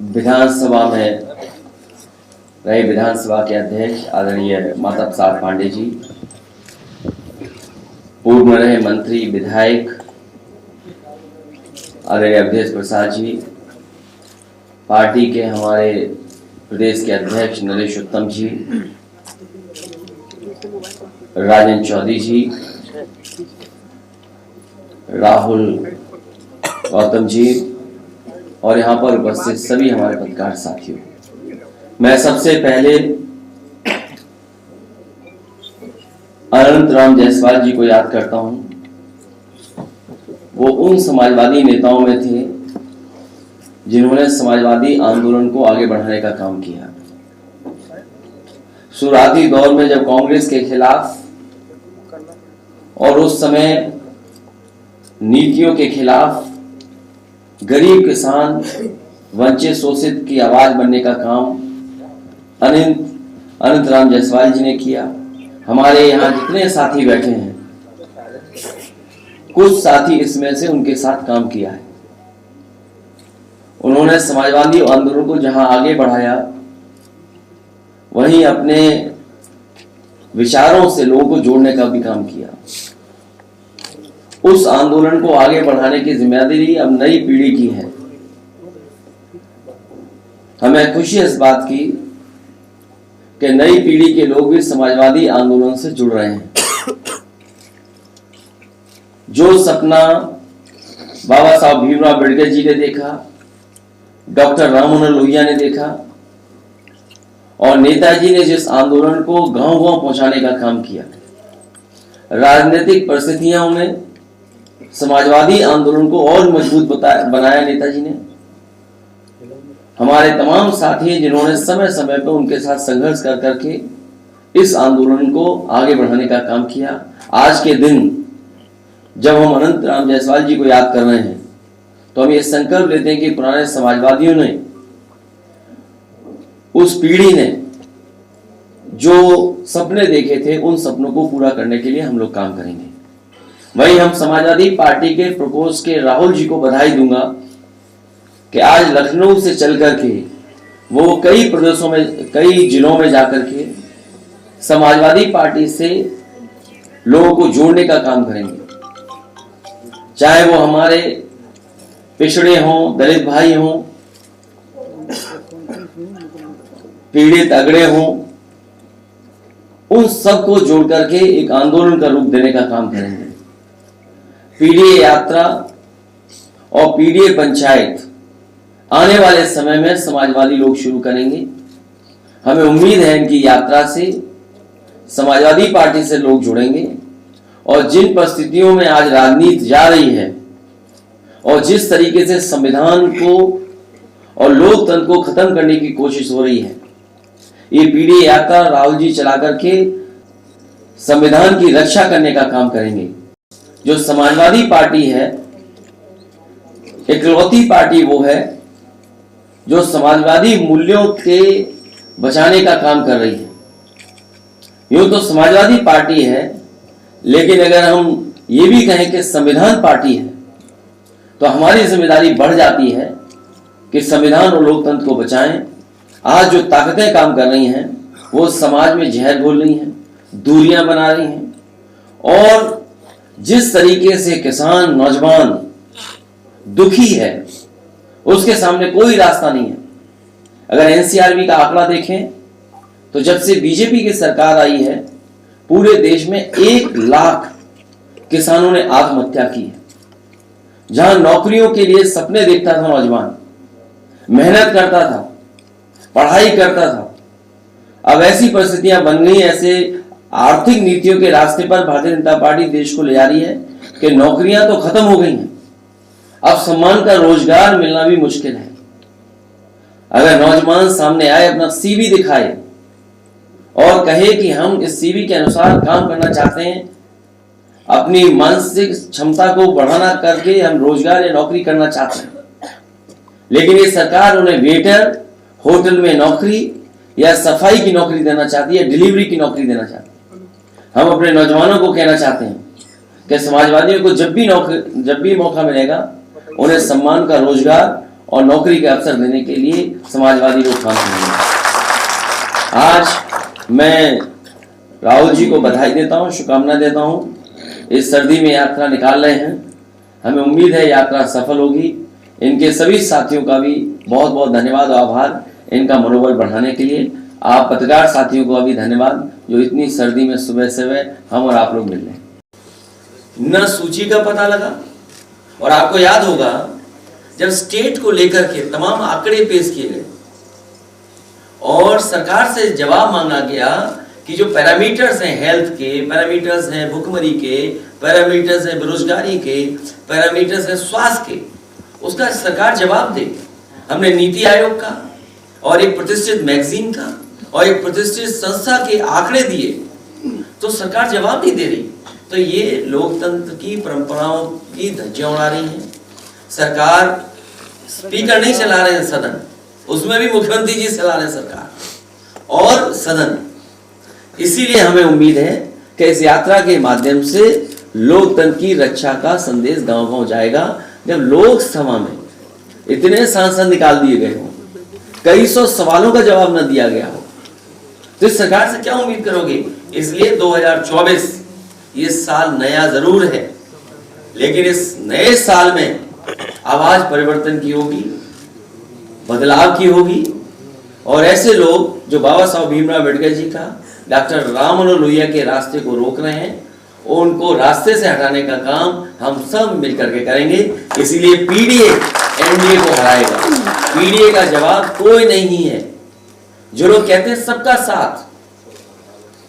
विधानसभा में रहे विधानसभा के अध्यक्ष आदरणीय माता प्रसाद पांडे जी, पूर्व में रहे मंत्री विधायक आदरणीय अवधेश प्रसाद जी, पार्टी के हमारे प्रदेश के अध्यक्ष नरेश उत्तम जी, राजेंद्र चौधरी जी, राहुल गौतम जी और यहाँ पर उपस्थित सभी हमारे पत्रकार साथियों, मैं सबसे पहले अनंत राम जायसवाल जी को याद करता हूं। वो उन समाजवादी नेताओं में थे जिन्होंने समाजवादी आंदोलन को आगे बढ़ाने का काम किया। शुरुआती दौर में जब कांग्रेस के खिलाफ और उस समय नीतियों के खिलाफ गरीब किसान वंचित शोषित की आवाज बनने का काम अनंत राम जायसवाल जी ने किया। हमारे यहाँ जितने साथी बैठे हैं, कुछ साथी इसमें से उनके साथ काम किया है। उन्होंने समाजवादी आंदोलन को जहां आगे बढ़ाया, वहीं अपने विचारों से लोगों को जोड़ने का भी काम किया। उस आंदोलन को आगे बढ़ाने की जिम्मेदारी अब नई पीढ़ी की है। हमें खुशी है इस बात की कि नई पीढ़ी के लोग भी समाजवादी आंदोलन से जुड़ रहे हैं। जो सपना बाबा साहब भीमराव अम्बेडकर जी ने देखा, डॉक्टर राम मनोहर लोहिया ने देखा और नेताजी ने जिस आंदोलन को गांव-गांव पहुंचाने का काम किया, राजनीतिक परिस्थितियों में समाजवादी आंदोलन को और मजबूत बनाया नेताजी ने। हमारे तमाम साथी जिन्होंने समय समय पर उनके साथ संघर्ष कर करके इस आंदोलन को आगे बढ़ाने का काम किया। आज के दिन जब हम अनंत राम जायसवाल जी को याद कर रहे हैं, तो हम ये संकल्प लेते हैं कि पुराने समाजवादियों ने, उस पीढ़ी ने जो सपने देखे थे, उन सपनों को पूरा करने के लिए हम लोग काम करेंगे। वहीं हम समाजवादी पार्टी के प्रकोष्ठ के राहुल जी को बधाई दूंगा कि आज लखनऊ से चल करके वो कई प्रदेशों में, कई जिलों में जाकर के समाजवादी पार्टी से लोगों को जोड़ने का काम करेंगे। चाहे वो हमारे पिछड़े हों, दलित भाई हों, पीड़ित अगड़े हों, उन सबको जोड़ करके एक आंदोलन का रूप देने का काम करेंगे। पीडीए यात्रा और पीडीए पंचायत आने वाले समय में समाजवादी लोग शुरू करेंगे। हमें उम्मीद है इनकी यात्रा से समाजवादी पार्टी से लोग जुड़ेंगे और जिन परिस्थितियों में आज राजनीति जा रही है और जिस तरीके से संविधान को और लोकतंत्र को खत्म करने की कोशिश हो रही है, ये पीडीए यात्रा राहुल जी चला करके संविधान की रक्षा करने का काम करेंगे। जो समाजवादी पार्टी है, इकलौती पार्टी वो है जो समाजवादी मूल्यों के बचाने का काम कर रही है। यूं तो समाजवादी पार्टी है, लेकिन अगर हम ये भी कहें कि संविधान पार्टी है, तो हमारी जिम्मेदारी बढ़ जाती है कि संविधान और लोकतंत्र को बचाएं। आज जो ताकतें काम कर रही हैं, वो समाज में जहर घोल रही हैं, दूरियां बना रही हैं और जिस तरीके से किसान, नौजवान दुखी है, उसके सामने कोई रास्ता नहीं है। अगर एनसीआरबी का आंकड़ा देखें तो जब से बीजेपी की सरकार आई है, पूरे देश में 1 लाख किसानों ने आत्महत्या की है। जहां नौकरियों के लिए सपने देखता था नौजवान, मेहनत करता था, पढ़ाई करता था, अब ऐसी परिस्थितियां बन गई, ऐसे आर्थिक नीतियों के रास्ते पर भारतीय जनता पार्टी देश को ले जा रही है कि नौकरियां तो खत्म हो गई हैं, अब सम्मान का रोजगार मिलना भी मुश्किल है। अगर नौजवान सामने आए, अपना सीवी दिखाए और कहे कि हम इस सीवी के अनुसार काम करना चाहते हैं, अपनी मानसिक क्षमता को बढ़ाना करके हम रोजगार या नौकरी करना चाहते हैं, लेकिन ये सरकार उन्हें वेटर, होटल में नौकरी या सफाई की नौकरी देना चाहती है, डिलीवरी की नौकरी देना चाहती है। हम अपने नौजवानों को कहना चाहते हैं कि समाजवादियों को जब भी मौका मिलेगा, उन्हें सम्मान का रोजगार और नौकरी के अवसर देने के लिए समाजवादी लोग काम करेंगे। आज मैं राहुल जी को बधाई देता हूँ, शुभकामना देता हूँ। इस सर्दी में यात्रा निकाल रहे हैं, हमें उम्मीद है यात्रा सफल होगी। इनके सभी साथियों का भी बहुत बहुत धन्यवाद और आभार इनका मनोबल बढ़ाने के लिए। आप पत्रकार साथियों को भी धन्यवाद जो इतनी सर्दी में सुबह सुबह हम और आप लोग मिल रहे हैं। न सूची का पता लगा, और आपको याद होगा जब स्टेट को लेकर के तमाम आंकड़े पेश किए गए और सरकार से जवाब मांगा गया कि जो पैरामीटर्स हैं, हेल्थ के पैरामीटर्स हैं, भुखमरी के पैरामीटर्स हैं, बेरोजगारी के पैरामीटर्स हैं, स्वास्थ्य के, उसका सरकार जवाब दे। हमने नीति आयोग का और एक प्रतिष्ठित मैगजीन का और एक प्रतिष्ठित संस्था के आंकड़े दिए, तो सरकार जवाब नहीं दे रही। तो ये लोकतंत्र की परंपराओं की धज्जियां उड़ा रही हैं। सरकार स्पीकर नहीं चला रहे हैं सदन, उसमें भी मुख्यमंत्री जी चला रहे हैं सरकार और सदन। इसीलिए हमें उम्मीद है कि इस यात्रा के माध्यम से लोकतंत्र की रक्षा का संदेश गांव-गांव जाएगा। जब लोकसभा में इतने सांसद निकाल दिए गए हों, कई सौ सवालों का जवाब न दिया गया हो, तो इस सरकार से क्या उम्मीद करोगे? इसलिए 2024 ये साल नया जरूर है, लेकिन इस नए साल में आवाज परिवर्तन की होगी, बदलाव की होगी। और ऐसे लोग जो बाबा साहब भीमराव अम्बेडकर जी का, डॉक्टर राम मनोहर लोहिया के रास्ते को रोक रहे हैं, उनको रास्ते से हटाने का काम हम सब मिलकर के करेंगे। इसीलिए पीडीए एनडीए को हराएगा। पीडीए का जवाब कोई नहीं है। जो लोग कहते हैं सबका साथ,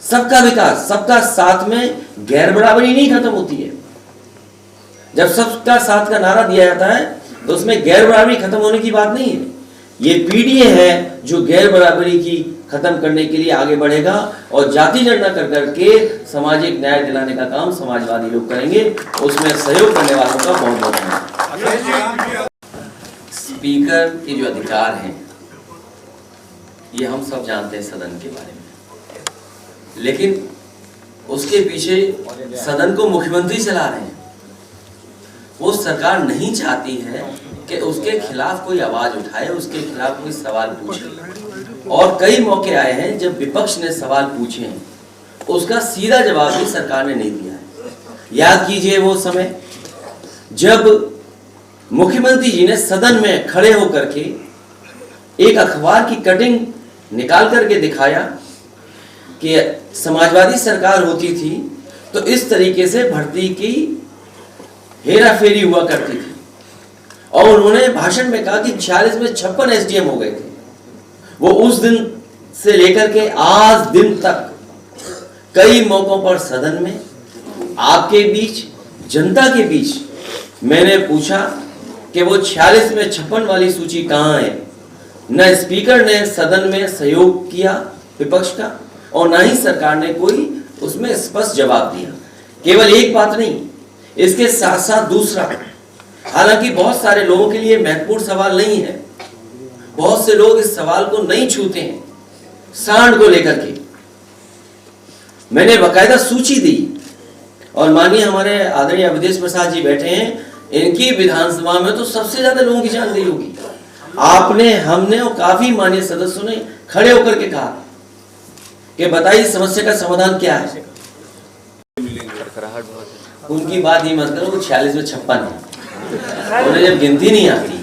सबका विकास, सबका साथ में गैर बराबरी नहीं खत्म होती है। जब सबका साथ का नारा दिया जाता है तो उसमें गैर बराबरी खत्म होने की बात नहीं है। ये पीडीए है जो गैर बराबरी की खत्म करने के लिए आगे बढ़ेगा और जाति जनगणना कर करके सामाजिक न्याय दिलाने का काम समाजवादी लोग करेंगे। उसमें सहयोग करने वालों का बहुत बहुत धन्यवाद। स्पीकर के जो अधिकार हैं ये हम सब जानते हैं सदन के बारे में, लेकिन उसके पीछे सदन को मुख्यमंत्री चला रहे हैं। वो सरकार नहीं चाहती है कि उसके खिलाफ कोई आवाज उठाए, उसके खिलाफ कोई सवाल पूछे। और कई मौके आए हैं जब विपक्ष ने सवाल पूछे हैं, उसका सीधा जवाब भी सरकार ने नहीं दिया है। याद कीजिए वो समय जब मुख्यमंत्री जी ने सदन में खड़े होकर के एक अखबार की कटिंग निकाल करके दिखाया कि समाजवादी सरकार होती थी तो इस तरीके से भर्ती की हेराफेरी हुआ करती थी। और उन्होंने भाषण में कहा कि 46 में 56 एसडीएम हो गए थे। वो उस दिन से लेकर के आज दिन तक कई मौकों पर सदन में, आपके बीच, जनता के बीच मैंने पूछा कि वो 46 में 56 वाली सूची कहाँ है। न स्पीकर ने सदन में सहयोग किया विपक्ष का और न ही सरकार ने कोई उसमें स्पष्ट जवाब दिया। केवल एक बात नहीं, इसके साथ साथ दूसरा, हालांकि बहुत सारे लोगों के लिए महत्वपूर्ण सवाल नहीं है, बहुत से लोग इस सवाल को नहीं छूते हैं, सांड को लेकर के मैंने बकायदा सूची दी और माननीय हमारे आदरणीय अवधेश प्रसाद जी बैठे हैं, इनकी विधानसभा में तो सबसे ज्यादा लोगों की जानकारी होगी। आपने, हमने और काफी माननीय सदस्यों ने खड़े होकर के कहा कि बताइए समस्या का समाधान क्या है। उनकी बात ही मत करो, वो 46 में 56 है, उन्हें जब गिनती नहीं आती।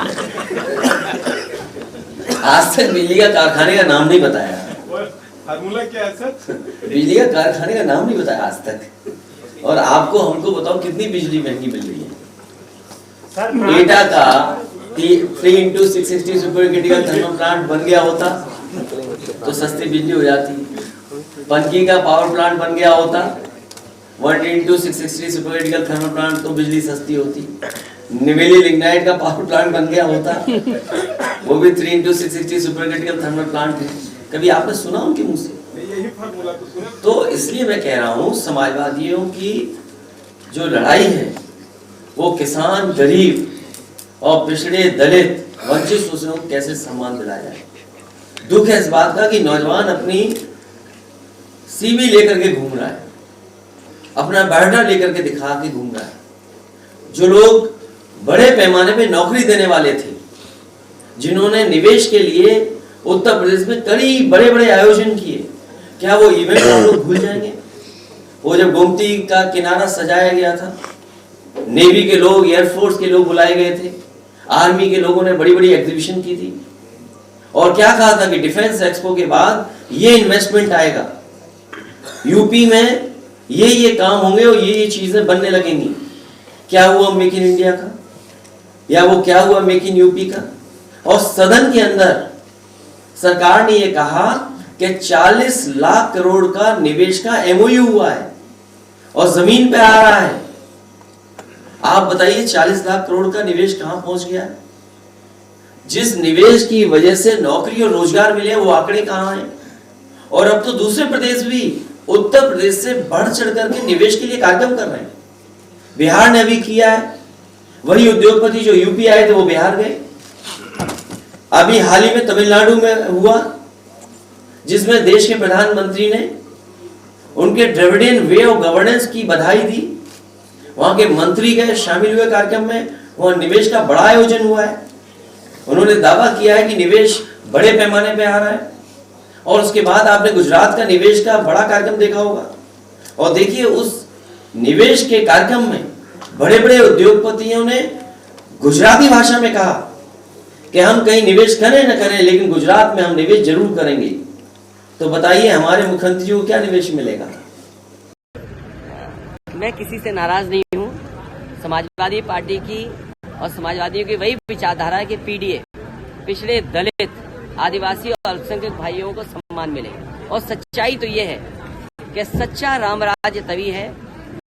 आज तक बिजली का कारखाने का नाम नहीं बताया। फार्मूला क्या है सर? बिजली का कारखाने का नाम नहीं बताया आज तक। और आपको, हमको बताओ कितनी बिजली महंगी मिल रही है। एटा का 3x660 super critical thermal plant बन गया होता तो सस्ती बिजली हो जाती। पनकी का पावर प्लांट बन गया होता 1x660 super critical thermal plant तो बिजली सस्ती होती। निवेली लिग्नाइट का पावर प्लांट बन गया होता, वो भी 3x660 super critical thermal plant है। कभी आपने सुना उनके मुंह से? यही फार्मूला तो सुना। तो इसलिए मैं कह रहा हूं, समाजवादियों की जो लड़ाई है वो किसान, गरीब और पिछड़े, दलित, वंचित शोषणों को कैसे सम्मान दिलाया जाए। दुख है इस बात का कि नौजवान अपनी सीवी लेकर के घूम रहा है, अपना बायोडाटा लेकर के दिखा के घूम रहा है। जो लोग बड़े पैमाने पे नौकरी देने वाले थे जिन्होंने निवेश के लिए उत्तर प्रदेश में कई बड़े बड़े आयोजन किए, क्या वो इवेंट हम लोग भूल जाएंगे? वो जब गोमती का किनारा सजाया गया था, नेवी के लोग, एयरफोर्स के लोग बुलाए गए थे, आर्मी के लोगों ने बड़ी बड़ी एग्जीबिशन की थी, और क्या कहा था कि डिफेंस एक्सपो के बाद ये इन्वेस्टमेंट आएगा, यूपी में ये काम होंगे और ये चीजें बनने लगेंगी। क्या हुआ मेक इन इंडिया का, या वो क्या हुआ मेक इन यूपी का? और सदन के अंदर सरकार ने ये कहा कि 40 लाख करोड़ का निवेश का एमओयू हुआ है और जमीन पे आ रहा है। आप बताइए 40 लाख करोड़ का निवेश कहां पहुंच गया है? जिस निवेश की वजह से नौकरी और रोजगार मिले वो आंकड़े कहां हैं? और अब तो दूसरे प्रदेश भी उत्तर प्रदेश से बढ़ चढ़ करके निवेश के लिए कार्यक्रम कर रहे हैं। बिहार ने अभी किया है, वही उद्योगपति जो यूपी आए थे वो बिहार गए। अभी हाल ही में तमिलनाडु में हुआ, जिसमें देश के प्रधानमंत्री ने उनके द्रविडियन वे ऑफ गवर्नेंस की बधाई दी। वहां के मंत्री गए, शामिल हुए कार्यक्रम में, वहां निवेश का बड़ा आयोजन हुआ है। उन्होंने दावा किया है कि निवेश बड़े पैमाने पे आ रहा है। और उसके बाद आपने गुजरात का निवेश का बड़ा कार्यक्रम देखा होगा, और देखिए उस निवेश के कार्यक्रम में बड़े बड़े उद्योगपतियों ने गुजराती भाषा में कहा कि हम कहीं निवेश करें न करें, लेकिन गुजरात में हम निवेश जरूर करेंगे। तो बताइए हमारे मुख्यमंत्री जी को क्या निवेश मिलेगा? मैं किसी से नाराज नहीं हूँ। समाजवादी पार्टी की और समाजवादियों की वही विचारधारा है कि पीडीए, पिछड़े, दलित, आदिवासी और अल्पसंख्यक भाइयों को सम्मान मिले। और सच्चाई तो ये है कि सच्चा राम राज्य तभी है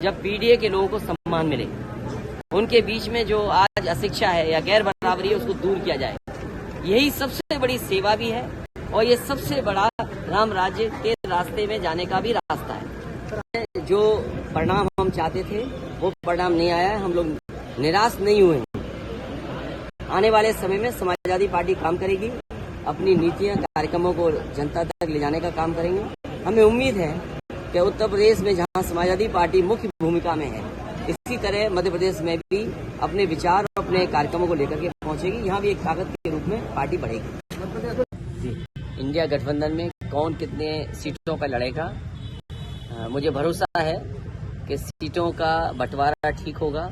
जब पीडीए के लोगों को सम्मान मिले। उनके बीच में जो आज अशिक्षा है या गैर बराबरी है उसको दूर किया जाए। यही सबसे बड़ी सेवा भी है और ये सबसे बड़ा राम राज्य के रास्ते में जाने का भी रास्ता है। जो परिणाम हम चाहते थे वो परिणाम नहीं आया है। हम लोग निराश नहीं हुए हैं। आने वाले समय में समाजवादी पार्टी काम करेगी, अपनी नीतियां, कार्यक्रमों को जनता तक ले जाने का काम करेंगे। हमें उम्मीद है कि उत्तर प्रदेश में जहां समाजवादी पार्टी मुख्य भूमिका में है, इसी तरह मध्य प्रदेश में भी अपने विचार और अपने कार्यक्रमों को लेकर के पहुंचेगी। यहाँ भी एक ताकत के रूप में पार्टी बढ़ेगी। इंडिया गठबंधन में कौन कितने सीटों पर लड़ेगा, मुझे भरोसा है कि सीटों का बंटवारा ठीक होगा।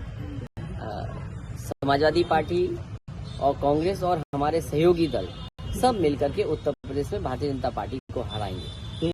समाजवादी पार्टी और कांग्रेस और हमारे सहयोगी दल सब मिलकर के उत्तर प्रदेश में भारतीय जनता पार्टी को हराएंगे।